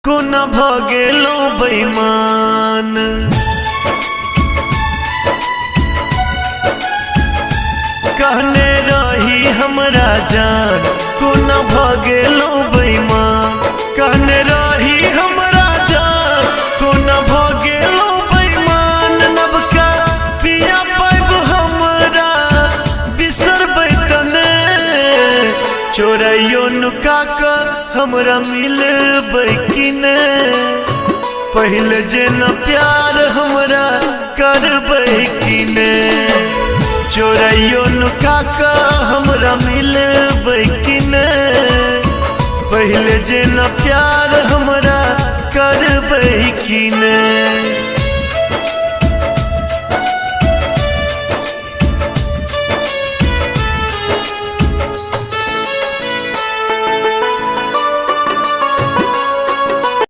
कोना भगेलो बेईमान कहने रही हमरा जान। कोना भगेलो बेईमान कहने रही हमरा जान। कोना भगेलो बेईमान नबका पिया पाइब हमरा बिसर बैठने। चोरैयो नुका कर हमरा मिलबै कि ने। पहले जेना प्यार हमरा करबै कि ने। चोरैयो नुका कर हमरा मिलबै कि ने। पहले जेना प्यार हमरा करबै कि ने।